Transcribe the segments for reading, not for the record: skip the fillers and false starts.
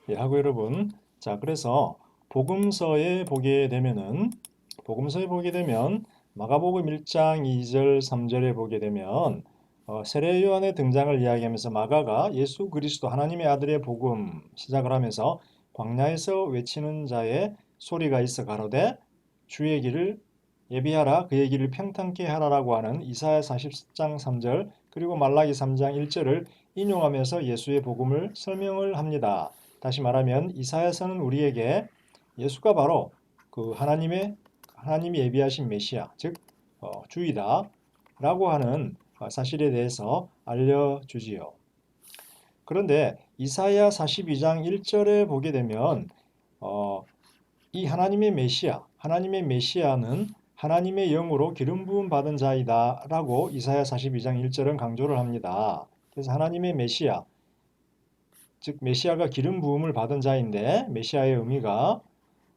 예, 하고 여러분. 자, 그래서 복음서에 보게 되면 마가복음 1장 2절 3절에 보게 되면 세례 요한의 등장을 이야기하면서 마가가 예수 그리스도 하나님의 아들의 복음 시작을 하면서 광야에서 외치는 자의 소리가 있어 가로되 주의 길을 예비하라 그의 길을 평탄케 하라라고 하는 이사야 40장 3절 그리고 말라기 3장 1절을 인용하면서 예수의 복음을 설명을 합니다. 다시 말하면 이사야서는 우리에게 예수가 바로 그 하나님이 예비하신 메시아, 즉 주이다라고 하는 사실에 대해서 알려주지요. 그런데 이사야 42장 1절에 보게 되면 이 하나님의 메시아는 하나님의 영으로 기름 부음 받은 자이다라고 이사야 42장 1절은 강조를 합니다. 그래서 하나님의 메시아, 즉 메시아가 기름 부음을 받은 자인데 메시아의 의미가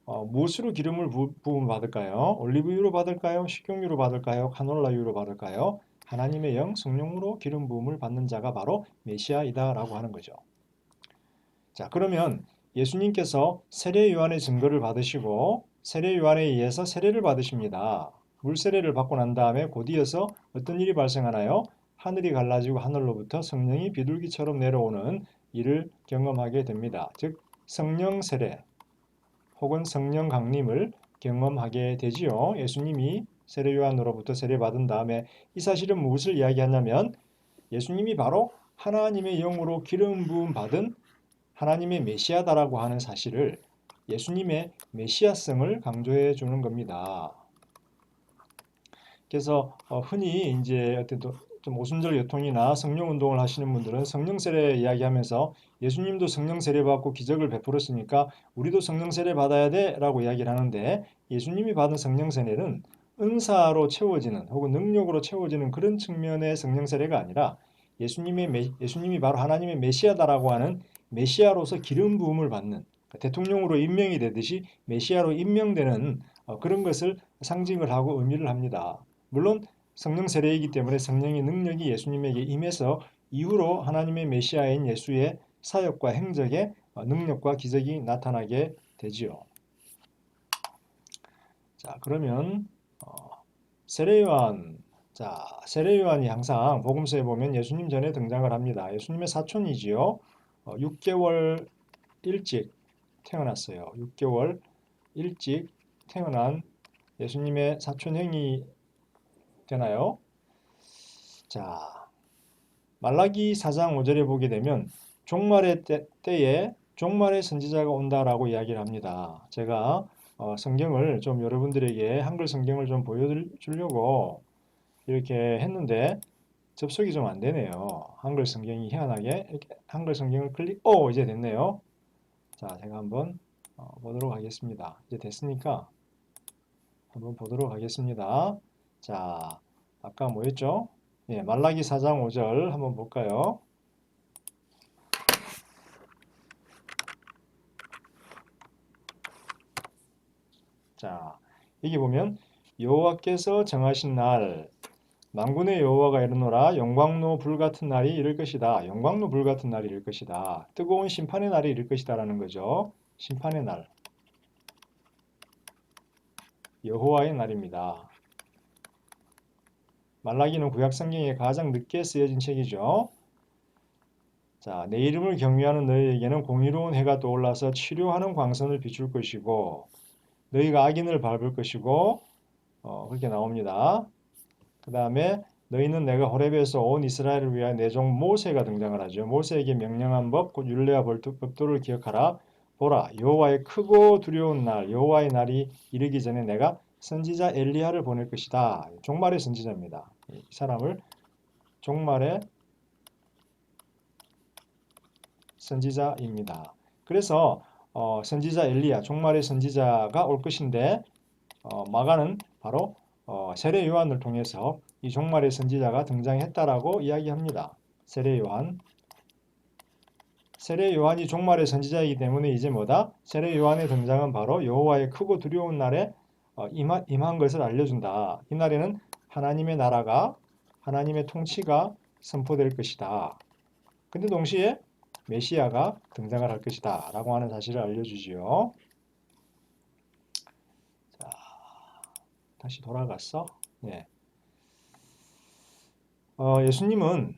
무엇으로 기름을 부음 받을까요? 올리브유로 받을까요? 식용유로 받을까요? 카놀라유로 받을까요? 하나님의 영 성령으로 기름 부음을 받는 자가 바로 메시아이다라고 하는 거죠. 자, 그러면 예수님께서 세례 요한의 증거를 받으시고 세례 요한에 의해서 세례를 받으십니다. 물 세례를 받고 난 다음에 곧이어서 어떤 일이 발생하나요? 하늘이 갈라지고 하늘로부터 성령이 비둘기처럼 내려오는 일을 경험하게 됩니다. 즉 성령 세례 혹은 성령 강림을 경험하게 되지요. 예수님이 세례 요한으로부터 세례 받은 다음에 이 사실은 무엇을 이야기하냐면 예수님이 바로 하나님의 영으로 기름 부음 받은 하나님의 메시아다라고 하는 사실을 예수님의 메시아성을 강조해 주는 겁니다. 그래서 흔히 이제 어떤 좀 오순절 요통이나 성령 운동을 하시는 분들은 성령 세례 이야기하면서 예수님도 성령 세례 받고 기적을 베풀었으니까 우리도 성령 세례 받아야 돼라고 이야기를 하는데 예수님이 받은 성령 세례는 은사로 채워지는 혹은 능력으로 채워지는 그런 측면의 성령 세례가 아니라 예수님이 바로 하나님의 메시아다라고 하는 메시아로서 기름 부음을 받는 대통령으로 임명이 되듯이 메시아로 임명되는 그런 것을 상징을 하고 의미를 합니다. 물론 성령 세례이기 때문에 성령의 능력이 예수님에게 임해서 이후로 하나님의 메시아인 예수의 사역과 행적에 능력과 기적이 나타나게 되지요. 자, 그러면 세례 요한, 세례 요한이 항상 복음서에 보면 예수님 전에 등장을 합니다. 예수님의 사촌이지요. 6개월 일찍 태어났어요. 6개월 일찍 태어난 예수님의 사촌형이 되나요? 자, 말라기 4장 5절에 보게 되면 종말의 때에 종말의 선지자가 온다라고 이야기를 합니다. 제가 성경을 좀 여러분들에게 한글 성경을 좀 보여주려고 이렇게 했는데 접속이 좀 안 되네요. 한글 성경이 희한하게 이렇게 한글 성경을 이제 됐네요. 자, 제가 한번 보도록 하겠습니다. 이제 됐으니까 한번 보도록 하겠습니다. 자, 아까 뭐였죠? 예, 말라기 4장 5절 한번 볼까요? 자, 여기 보면 여호와께서 정하신 날 만군의 여호와가 이르노라 영광로 불 같은 날이 이를 것이다. 영광로 불 같은 날이 이를 것이다. 뜨거운 심판의 날이 이를 것이다라는 거죠. 심판의 날. 여호와의 날입니다. 말라기는 구약 성경에 가장 늦게 쓰여진 책이죠. 자, 내 이름을 경외하는 너희에게는 공의로운 해가 떠올라서 치료하는 광선을 비출 것이고 너희가 악인을 밟을 것이고 그렇게 나옵니다. 그 다음에 너희는 내가 호렙에서 온 이스라엘을 위하여 내 종 모세가 등장을 하죠. 모세에게 명령한 법, 곧 율례와 법도를 기억하라. 보라, 여호와의 크고 두려운 날, 여호와의 날이 이르기 전에 내가 선지자 엘리야를 보낼 것이다. 종말의 선지자입니다. 이 사람을 종말의 선지자입니다. 그래서 선지자 엘리야, 종말의 선지자가 올 것인데 마가는 바로 세례 요한을 통해서 이 종말의 선지자가 등장했다라고 이야기합니다. 세례 요한. 세례 요한이 종말의 선지자이기 때문에 이제 뭐다? 세례 요한의 등장은 바로 여호와의 크고 두려운 날에 임한 것을 알려준다. 이 날에는 하나님의 나라가 하나님의 통치가 선포될 것이다. 근데 동시에 메시아가 등장을 할 것이다 라고 하는 사실을 알려주지요. 자, 다시 돌아갔어. 네. 예수님은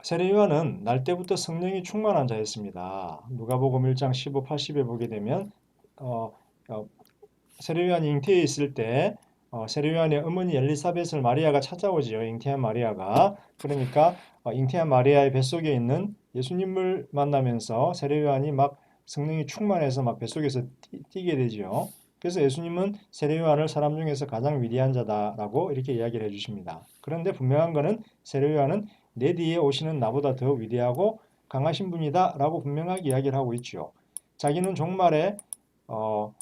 세례 요한은 날 때부터 성령이 충만한 자였습니다. 누가복음 1장 15, 80에 보게 되면 어, 어, 세례 요한이 잉태해 있을 때 세례 요한의 어머니 엘리사벳을 마리아가 찾아오지요. 잉태한 마리아가. 그러니까 잉태한 마리아의 뱃속에 있는 예수님을 만나면서 세례 요한이 막 성령이 충만해서 막 뱃속에서 뛰게 되지요. 그래서 예수님은 세례 요한을 사람 중에서 가장 위대한 자다라고 이렇게 이야기를 해주십니다. 그런데 분명한 것은 세례 요한은 내 뒤에 오시는 나보다 더 위대하고 강하신 분이다라고 분명하게 이야기를 하고 있죠. 자기는 종말에 어,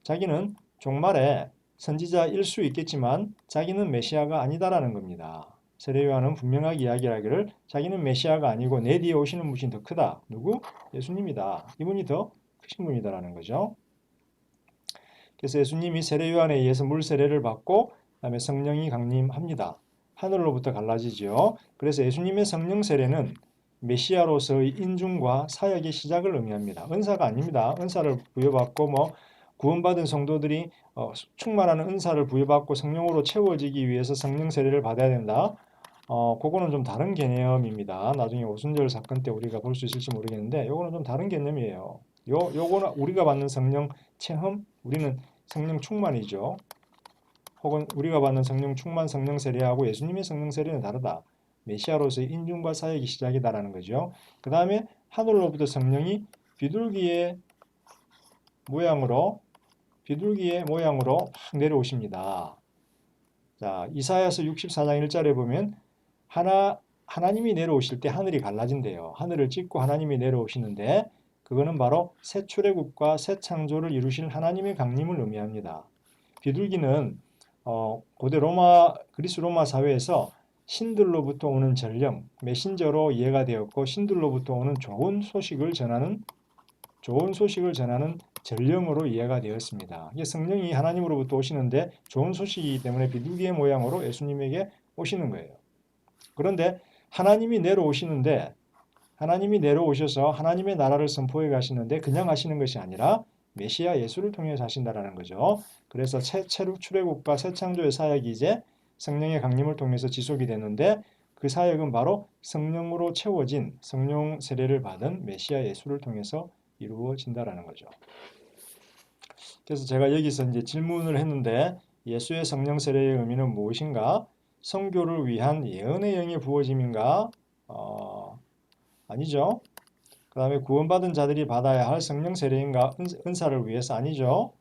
자기는 종말에 선지자일 수 있겠지만 자기는 메시아가 아니다라는 겁니다. 세례 요한은 분명하게 이야기하기를 자기는 메시아가 아니고 내 뒤에 오시는 분이 더 크다. 누구? 예수님이다. 이분이 더 크신 분이다라는 거죠. 그래서 예수님이 세례 요한에 의해서 물 세례를 받고 그다음에 성령이 강림합니다. 하늘로부터 갈라지죠. 그래서 예수님의 성령 세례는 메시아로서의 인중과 사역의 시작을 의미합니다. 은사가 아닙니다. 은사를 부여받고 구원받은 성도들이 충만한 은사를 부여받고 성령으로 채워지기 위해서 성령 세례를 받아야 된다. 그거는 좀 다른 개념입니다. 나중에 오순절 사건 때 우리가 볼 수 있을지 모르겠는데, 요거는 좀 다른 개념이에요. 요거는 우리가 받는 성령 체험, 우리는 성령 충만이죠. 혹은 우리가 받는 성령 충만, 성령 세례하고 예수님의 성령 세례는 다르다. 메시아로서의 인중과 사역이 시작이다라는 거죠. 그 다음에 하늘로부터 성령이 비둘기의 모양으로 확 내려오십니다. 자, 이사야서 64장 1절에 보면 하나님이 내려오실 때 하늘이 갈라진대요. 하늘을 찢고 하나님이 내려오시는데 그거는 바로 새 출애굽과 새 창조를 이루실 하나님의 강림을 의미합니다. 비둘기는 고대 그리스 로마 사회에서 신들로부터 오는 전령, 메신저로 이해가 되었고 신들로부터 오는 좋은 소식을 전하는 전령으로 이해가 되었습니다. 이게 성령이 하나님으로부터 오시는데 좋은 소식이기 때문에 비둘기의 모양으로 예수님에게 오시는 거예요. 그런데 하나님이 내려오셔서 하나님의 나라를 선포해 가시는데 그냥 하시는 것이 아니라 메시아 예수를 통해서 하신다라는 거죠. 그래서 새 출애굽과 새 창조의 사역이 이제 성령의 강림을 통해서 지속이 되는데 그 사역은 바로 성령으로 채워진 성령 세례를 받은 메시아 예수를 통해서 이루어진다라는 거죠. 그래서 제가 여기서 이제 질문을 했는데 예수의 성령 세례의 의미는 무엇인가? 성교를 위한 예언의 영이 부어짐인가? 아니죠. 그 다음에 구원받은 자들이 받아야 할 성령 세례인가? 은사를 위해서 아니죠.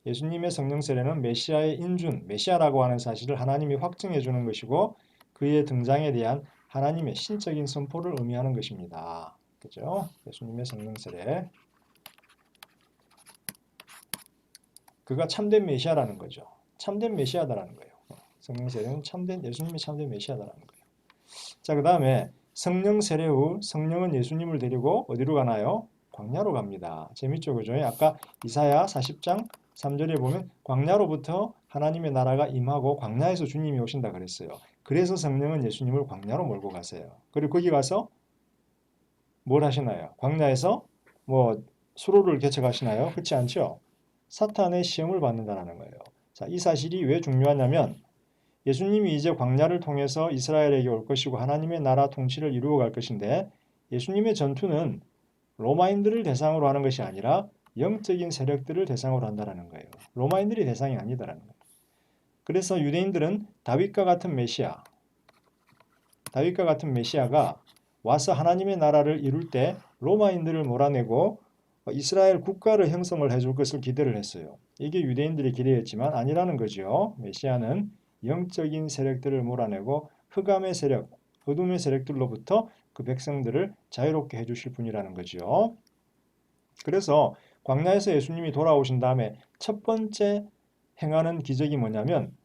예수님의 성령 세례는 메시아의 인준, 메시아라고 하는 사실을 하나님이 확증해 주는 것이고 그의 등장에 대한 하나님의 신적인 선포를 의미하는 것입니다. 그죠? 예수님의 성령 세례. 그가 참된 메시아라는 거죠. 참된 메시아다라는 거예요. 성령 세례는 예수님이 참된 메시아다라는 거예요. 자, 그 다음에 성령 세례 후 성령은 예수님을 데리고 어디로 가나요? 광야로 갑니다. 재밌죠, 그죠? 아까 이사야 40장 3절에 보면 광야로부터 하나님의 나라가 임하고 광야에서 주님이 오신다 그랬어요. 그래서 성령은 예수님을 광야로 몰고 가세요. 그리고 거기 가서 뭘 하시나요? 광야에서 수로를 개척하시나요? 그렇지 않죠? 사탄의 시험을 받는다는 거예요. 자, 이 사실이 왜 중요하냐면 예수님이 이제 광야를 통해서 이스라엘에게 올 것이고 하나님의 나라 통치를 이루어 갈 것인데 예수님의 전투는 로마인들을 대상으로 하는 것이 아니라 영적인 세력들을 대상으로 한다는 거예요. 로마인들이 대상이 아니다라는 거예요. 그래서 유대인들은 다윗과 같은 메시아가 와서 하나님의 나라를 이룰 때 로마인들을 몰아내고 이스라엘 국가를 형성을 해줄 것을 기대를 했어요. 이게 유대인들의 기대였지만 아니라는 거죠. 메시아는 영적인 세력들을 몰아내고 흑암의 세력, 어둠의 세력들로부터 그 백성들을 자유롭게 해주실 분이라는 거죠. 그래서 광야에서 예수님이 돌아오신 다음에 첫 번째 행하는 기적이 뭐냐면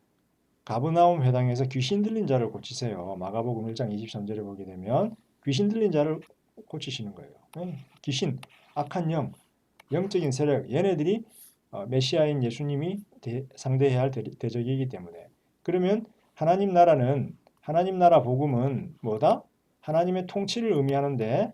가브나움 회당에서 귀신 들린 자를 고치세요. 마가복음 1장 23절에 보게 되면 귀신 들린 자를 고치시는 거예요. 귀신, 악한 영, 영적인 세력, 얘네들이 메시아인 예수님이 상대해야 할 대적이기 때문에 그러면 하나님 나라 복음은 뭐다? 하나님의 통치를 의미하는데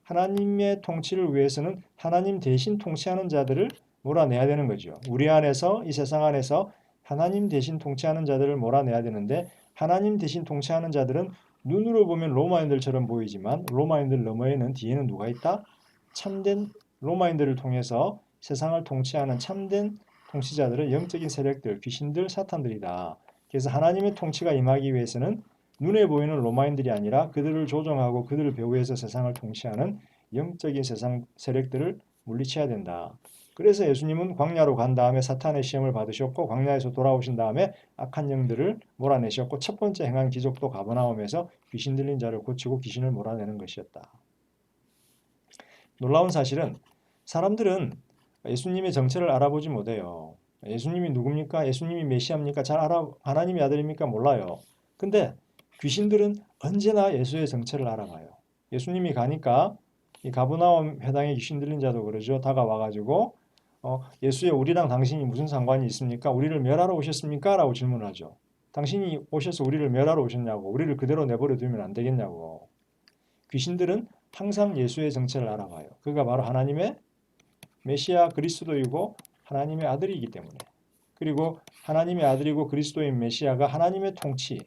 하나님의 통치를 위해서는 하나님 대신 통치하는 자들을 몰아내야 되는 거죠. 우리 안에서, 이 세상 안에서 하나님 대신 통치하는 자들을 몰아내야 되는데, 하나님 대신 통치하는 자들은 눈으로 보면 로마인들처럼 보이지만 로마인들 너머에는, 뒤에는 누가 있다? 참된 로마인들을 통해서 세상을 통치하는 참된 통치자들은 영적인 세력들, 귀신들, 사탄들이다. 그래서 하나님의 통치가 임하기 위해서는 눈에 보이는 로마인들이 아니라 그들을 조종하고 그들을 배후에서 세상을 통치하는 영적인 세상 세력들을 물리쳐야 된다. 그래서 예수님은 광야로 간 다음에 사탄의 시험을 받으셨고, 광야에서 돌아오신 다음에 악한 영들을 몰아내셨고, 첫 번째 행한 기적도 가버나움에서 귀신 들린 자를 고치고 귀신을 몰아내는 것이었다. 놀라운 사실은 사람들은 예수님의 정체를 알아보지 못해요. 예수님이 누굽니까? 예수님이 메시아입니까? 하나님의 아들입니까? 몰라요. 근데 귀신들은 언제나 예수의 정체를 알아봐요. 예수님이 가니까 이 가버나움 회당에 귀신 들린 자도 그러죠. 다가와가지고 예수의 우리랑 당신이 무슨 상관이 있습니까? 우리를 멸하러 오셨습니까? 라고 질문하죠. 당신이 오셔서 우리를 멸하러 오셨냐고, 우리를 그대로 내버려 두면 안 되겠냐고. 귀신들은 항상 예수의 정체를 알아봐요. 그가 바로 하나님의 메시아 그리스도이고 하나님의 아들이기 때문에. 그리고 하나님의 아들이고 그리스도인 메시아가 하나님의 통치,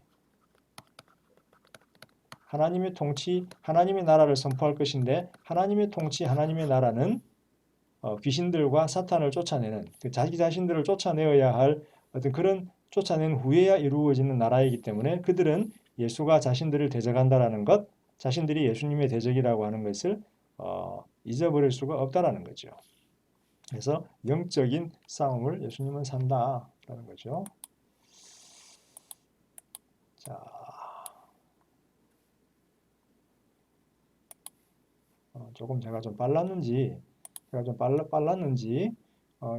하나님의 나라를 선포할 것인데, 하나님의 통치, 하나님의 나라는 귀신들과 사탄을 쫓아내는, 자기 자신들을 쫓아내어야 할 어떤 그런 쫓아낸 후에야 이루어지는 나라이기 때문에 그들은 예수가 자신들을 대적한다라는 것, 자신들이 예수님의 대적이라고 하는 것을 잊어버릴 수가 없다라는 거죠. 그래서 영적인 싸움을 예수님은 산다라는 거죠. 자, 조금 제가 좀 빨랐는지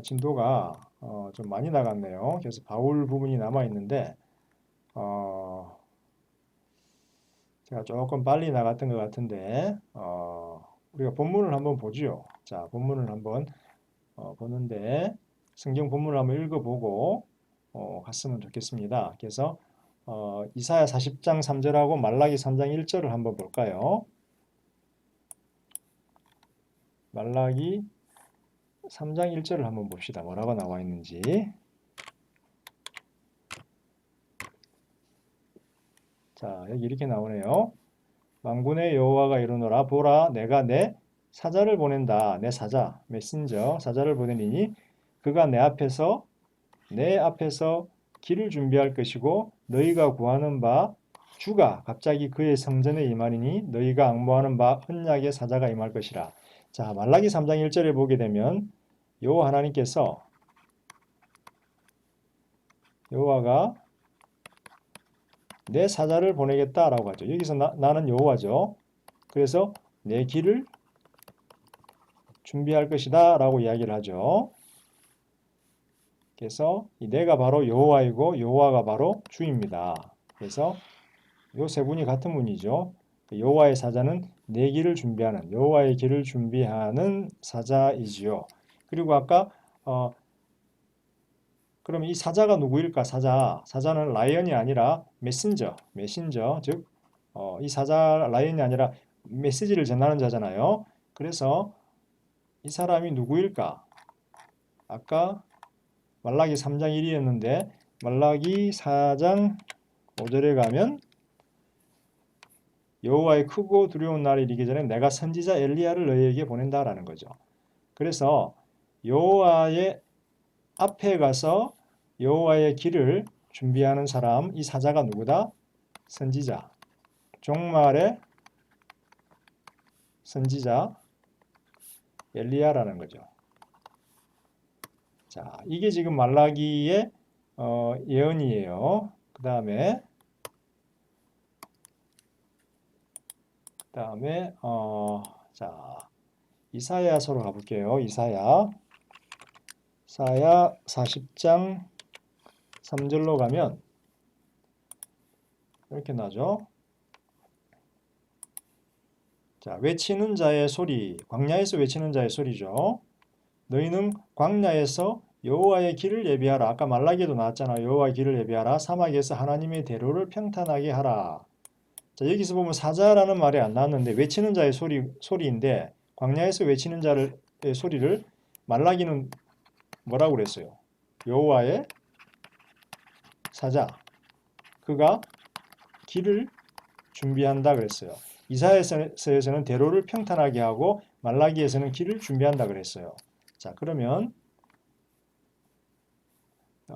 진도가 좀 많이 나갔네요. 그래서 바울 부분이 남아 있는데 제가 조금 빨리 나갔던 것 같은데 우리가 본문을 한번 보죠. 자, 본문을 한번 보는데 성경 본문을 한번 읽어보고 갔으면 좋겠습니다. 그래서 이사야 40장 3절하고 말라기 3장 1절을 한번 볼까요? 말라기 3장 1절을 한번 봅시다. 뭐라고 나와 있는지. 자, 여기 이렇게 나오네요. 만군의 여호와가 이르노라. 보라, 내가 내 사자를 보낸다. 내 사자, 메신저, 사자를 보내니니 그가 내 앞에서 길을 준비할 것이고, 너희가 구하는 바 주가 갑자기 그의 성전에 임하리니 너희가 앙모하는 바 언약의 사자가 임할 것이라. 자, 말라기 3장 1절에 보게 되면 여호와 하나님께서, 여호와가 내 사자를 보내겠다라고 하죠. 여기서 나는 여호와죠. 그래서 내 길을 준비할 것이다 라고 이야기를 하죠. 그래서 이 내가 바로 여호와이고 여호와가 바로 주입니다. 그래서 요 세 분이 같은 분이죠. 여호와의 사자는 내 길을 준비하는, 여호와의 길을 준비하는 사자이지요. 그리고 아까 그럼 이 사자가 누구일까? 사자는 라이언이 아니라 메신저, 즉 이 사자 라이언이 아니라 메시지를 전하는 자잖아요. 그래서 이 사람이 누구일까? 아까 말라기 3장 1이었는데 말라기 4장 5절에 가면 여호와의 크고 두려운 날이 이르기 전에 내가 선지자 엘리야를 너희에게 보낸다라는 거죠. 그래서 여호와의 앞에 가서 여호와의 길을 준비하는 사람, 이 사자가 누구다? 선지자. 종말의 선지자 엘리야라는 거죠. 자, 이게 지금 말라기의 예언이에요. 그 다음에 자, 이사야서로 가볼게요. 이사야 40장 3절로 가면 이렇게 나죠. 자, 외치는 자의 소리, 광야에서 외치는 자의 소리죠. 너희는 광야에서 여호와의 길을 예비하라. 아까 말라기에도 나왔잖아. 여호와의 길을 예비하라. 사막에서 하나님의 대로를 평탄하게 하라. 자, 여기서 보면 사자라는 말이 안 나왔는데 외치는 자의 소리인데 광야에서 외치는 자의 소리를 말라기는 뭐라고 그랬어요? 여호와의 사자. 그가 길을 준비한다 그랬어요. 이사야서에서는 대로를 평탄하게 하고 말라기에서는 길을 준비한다 그랬어요. 자, 그러면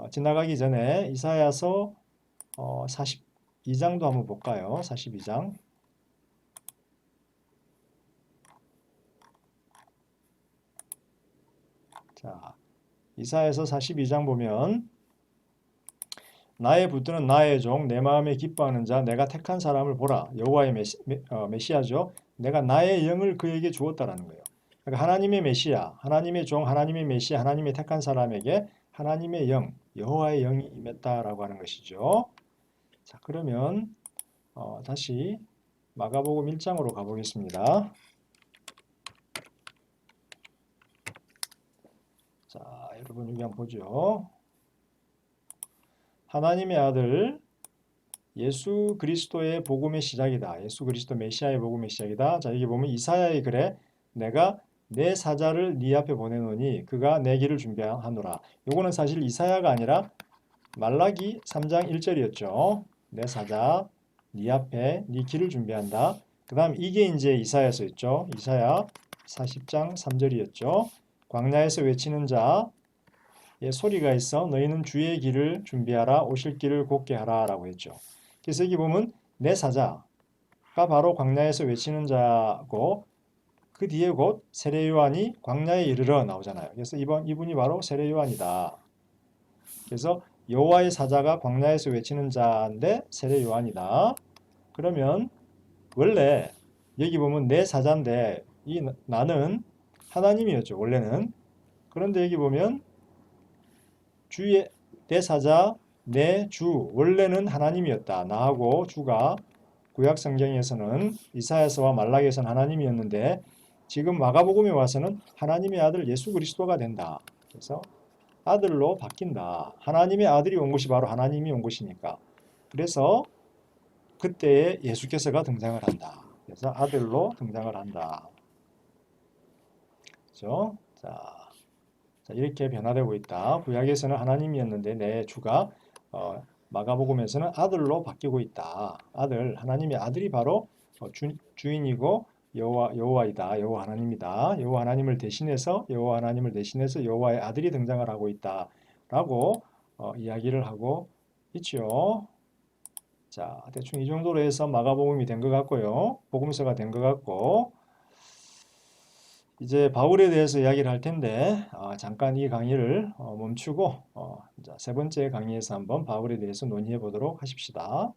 지나가기 전에 이사야서 42장도 한번 볼까요? 42장. 자, 이사야서 42장 보면 나의 붙드는 나의 종, 내 마음에 기뻐하는 자, 내가 택한 사람을 보라. 여호와의 메시아죠. 내가 나의 영을 그에게 주었다라는 거예요. 그러니까 하나님의 메시아, 하나님의 종, 하나님의 메시아, 하나님의 택한 사람에게 하나님의 영, 여호와의 영이 임했다라고 하는 것이죠. 자, 그러면 다시 마가복음 1장으로 가보겠습니다. 자, 여러분 여기 한번 보죠. 하나님의 아들 예수 그리스도의 복음의 시작이다. 예수 그리스도 메시아의 복음의 시작이다. 자, 여기 보면 이사야의 글에 내가 내 사자를 네 앞에 보내노니 그가 내 길을 준비하노라. 요거는 사실 이사야가 아니라 말라기 3장 1절이었죠. 내 사자 네 앞에 네 길을 준비한다. 그 다음 이게 이제 이사야서였죠. 이사야 40장 3절이었죠. 광야에서 외치는 자의 소리가 있어 너희는 주의 길을 준비하라 오실 길을 곧게 하라 라고 했죠. 그래서 여기 보면 내 사자가 바로 광야에서 외치는 자고 그 뒤에 곧 세례 요한이 광야에 이르러 나오잖아요. 그래서 이분이 바로 세례 요한이다. 그래서 여호와의 사자가 광야에서 외치는 자인데 세례 요한이다. 그러면 원래 여기 보면 내 사자인데 이 나는 하나님이었죠. 원래는. 그런데 여기 보면 주의 내 사자 내 주 원래는 하나님이었다. 나하고 주가 구약 성경에서는 이사야서와 말라기에서는 하나님이었는데 지금 마가복음에 와서는 하나님의 아들 예수 그리스도가 된다. 그래서 아들로 바뀐다. 하나님의 아들이 온 것이 바로 하나님이 온 것이니까. 그래서 그때에 예수께서가 등장을 한다. 그래서 아들로 등장을 한다. 그렇죠? 자, 이렇게 변화되고 있다. 구약에서는 하나님이었는데 내 주가 마가복음에서는 아들로 바뀌고 있다. 아들, 하나님의 아들이 바로 주인이고 여호와이다. 여호와 하나님이다. 여호와 하나님을 대신해서 여호와의 아들이 등장을 하고 있다라고 이야기를 하고 있죠. 자, 대충 이 정도로 해서 마가복음이 된 것 같고요. 복음서가 된 것 같고 이제 바울에 대해서 이야기를 할 텐데 잠깐 이 강의를 멈추고 세 번째 강의에서 한번 바울에 대해서 논의해 보도록 하십시다.